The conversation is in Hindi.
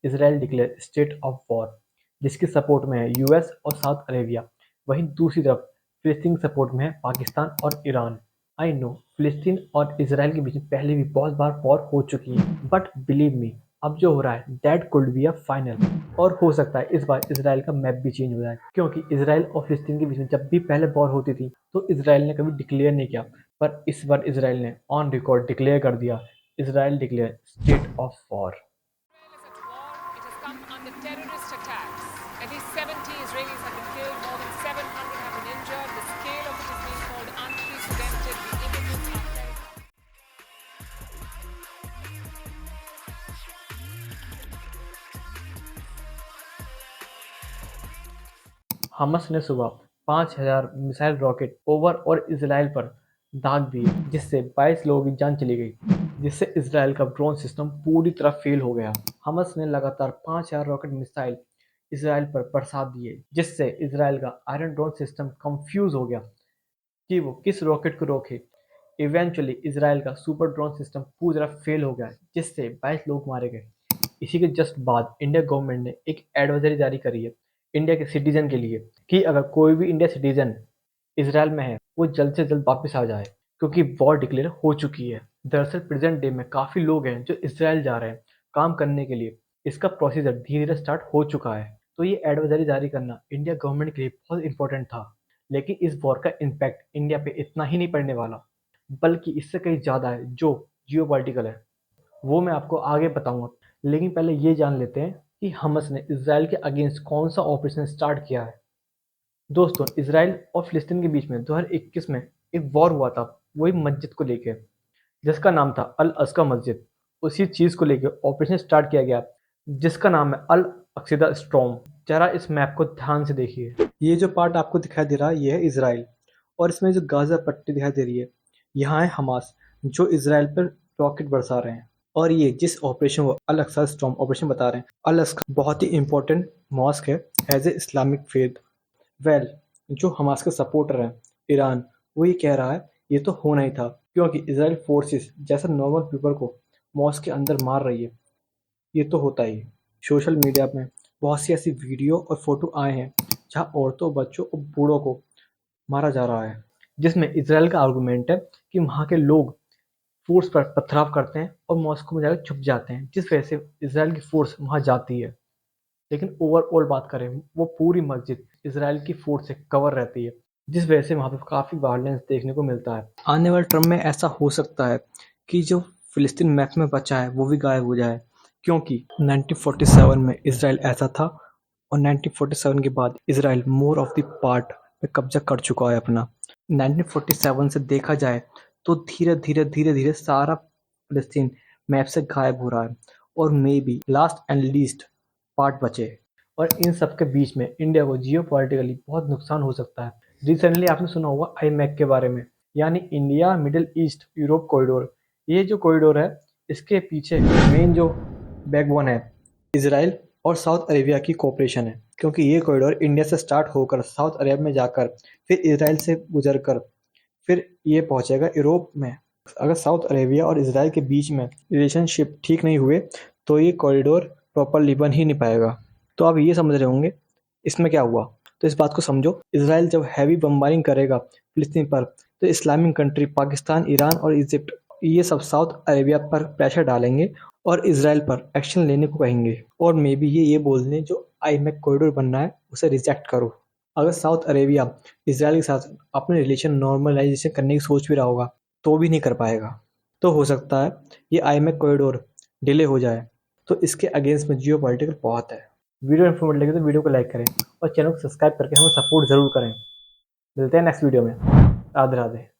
Israel declare state of war, जिसकी सपोर्ट में है यूएस और साउथ अरेबिया। वहीं दूसरी तरफ फिलिस्तीन सपोर्ट में है पाकिस्तान और ईरान। आई नो फिलिस्तीन और इसराइल के बीच में पहले भी बहुत बार वॉर हो चुकी है, बट बिलीव मी, अब जो हो रहा है that could be a final. और हो सकता है इस बार इसराइल का मैप भी चेंज हो जाए, क्योंकि इसराइल और फिलिस्तीन के बीच में जब भी पहले वॉर होती थी तो इसराइल ने कभी डिक्लेयर नहीं किया, पर इस बार इसराइल ने ऑन रिकॉर्ड डिक्लेयर कर दिया। Israel declare state of war. It has come under terrorist attacks. At least 70 Israelis have been killed, more than 700 have been injured. The scale of it is being called unprecedented. The images are terrifying. Hamas ने सुबह 5,000 मिसाइल रॉकेट ओवर और इसराइल पर दाग दिए, जिससे 22 लोगों की जान चली गई, जिससे इसराइल का ड्रोन सिस्टम पूरी तरह फेल हो गया। हमास ने लगातार 5,000 रॉकेट मिसाइल इसराइल पर बरसा दिए, जिससे इसराइल का आयरन ड्रोन सिस्टम कंफ्यूज हो गया कि वो किस रॉकेट को रोके। इवेंचुअली इसराइल का सुपर ड्रोन सिस्टम पूरी तरह फेल हो गया, जिससे 22 लोग मारे गए। इसी के जस्ट बाद इंडिया गवर्नमेंट ने एक एडवाइजरी जारी करी है इंडिया के सिटीजन के लिए कि अगर कोई भी इंडिया सिटीजन इसराइल में है वो जल्द से जल्द वापस आ जाए, क्योंकि वॉर डिक्लेयर हो चुकी है। दरअसल प्रेजेंट डे में काफ़ी लोग हैं जो इसराइल जा रहे हैं काम करने के लिए। इसका प्रोसीजर धीरे धीरे स्टार्ट हो चुका है, तो ये एडवाइजरी जारी करना इंडिया गवर्नमेंट के लिए बहुत इंपॉर्टेंट था। लेकिन इस वॉर का इम्पैक्ट इंडिया पे इतना ही नहीं पड़ने वाला, बल्कि इससे कहीं ज़्यादा है जो जियोपॉलिटिकल है, वो मैं आपको आगे बताऊंगा। लेकिन पहले ये जान लेते हैं कि हमास ने इसराइल के अगेंस्ट कौन सा ऑपरेशन स्टार्ट किया है। दोस्तों, इसराइल और फिलिस्तीन के बीच में 2021 में एक वॉर हुआ था, वही मस्जिद को लेके, जिसका नाम था अल अक्सा मस्जिद। उसी चीज़ को लेके ऑपरेशन स्टार्ट किया गया, जिसका नाम है अल अक्सीदा स्टॉर्म। जरा इस मैप को ध्यान से देखिए। ये जो पार्ट आपको दिखाई दे रहा है ये है इसराइल, और इसमें जो गाजा पट्टी दिखाई दे रही है यहाँ है हमास, जो इसराइल पर रॉकेट बरसा रहे हैं। और ये जिस ऑपरेशन को अल अक्सा स्टॉर्म ऑपरेशन बता रहे हैं, अल अक्सा बहुत ही इंपॉर्टेंट मॉस्क है as a Islamic faith. Well, जो हमास के सपोर्टर हैं ईरान, वो ये कह रहा है ये तो होना ही था, क्योंकि इसराइल फोर्सेस जैसे नॉर्मल पीपल को मॉस्क के अंदर मार रही है, ये तो होता ही है। सोशल मीडिया में बहुत सी ऐसी वीडियो और फोटो आए हैं जहाँ औरतों, बच्चों और बूढ़ों को मारा जा रहा है, जिसमें इसराइल का आर्गूमेंट है कि वहाँ के लोग फोर्स पर पथराव करते हैं और मॉस्को में जाकर छुप जाते हैं, जिस वजह से इसराइल की फोर्स वहाँ जाती है। लेकिन ओवरऑल बात करें, वो पूरी मस्जिद इसराइल की फोर्स से कवर रहती है, जिस वजह से वहाँ पे काफ़ी वायलेंस देखने को मिलता है। आने वाले टर्म में ऐसा हो सकता है कि जो फिलिस्तीन मैप में बचा है वो भी गायब हो जाए, क्योंकि 1947 में इसराइल ऐसा था, और 1947 के बाद Israel more of the part में कब्जा कर चुका है अपना। 1947 से देखा जाए तो धीरे धीरे धीरे धीरे सारा फिलिस्तीन मैप से गायब हो रहा है, और may be last and least part बचे। और इन सब के बीच में इंडिया को जियोपॉलिटिकली बहुत नुकसान हो सकता है। रिसेंटली आपने सुना होगा आईमैक के बारे में, यानी India middle east Europe corridor. ये जो कॉरिडोर है, इसके पीछे मेन जो बैकबोन है इसराइल और साउथ अरेबिया की कोऑपरेशन है, क्योंकि ये कॉरिडोर इंडिया से स्टार्ट होकर साउथ अरेबिया में जाकर फिर इसराइल से गुजरकर फिर ये पहुंचेगा यूरोप में। अगर साउथ अरेबिया और इसराइल के बीच में रिलेशनशिप ठीक नहीं हुए तो ये कॉरिडोर प्रॉपरली बन ही नहीं पाएगा। तो आप ये समझ रहे होंगे इसमें क्या हुआ, तो इस बात को समझो। इसराइल जब हैवी बम्बारिंग करेगा फिलिस्तीन पर, तो इस्लामिक कंट्री पाकिस्तान, ईरान और इजिप्ट ये सब साउथ अरेबिया पर प्रेशर डालेंगे और इसराइल पर एक्शन लेने को कहेंगे, और मे बी ये बोल दें जो आईमैक कॉरिडोर बनना है उसे रिजेक्ट करो। अगर साउथ अरेबिया इसराइल के साथ अपने रिलेशन नॉर्मलाइजेशन करने की सोच भी रहा होगा तो भी नहीं कर पाएगा। तो हो सकता है ये आईमैक कॉरिडोर डिले हो जाए। तो इसके अगेंस्ट में जियोपॉलिटिकल बहुत है। वीडियो इन्फॉर्मेटिव लगे तो वीडियो को लाइक करें और चैनल को सब्सक्राइब करके हमें सपोर्ट जरूर करें। मिलते हैं नेक्स्ट वीडियो में। राधे राधे।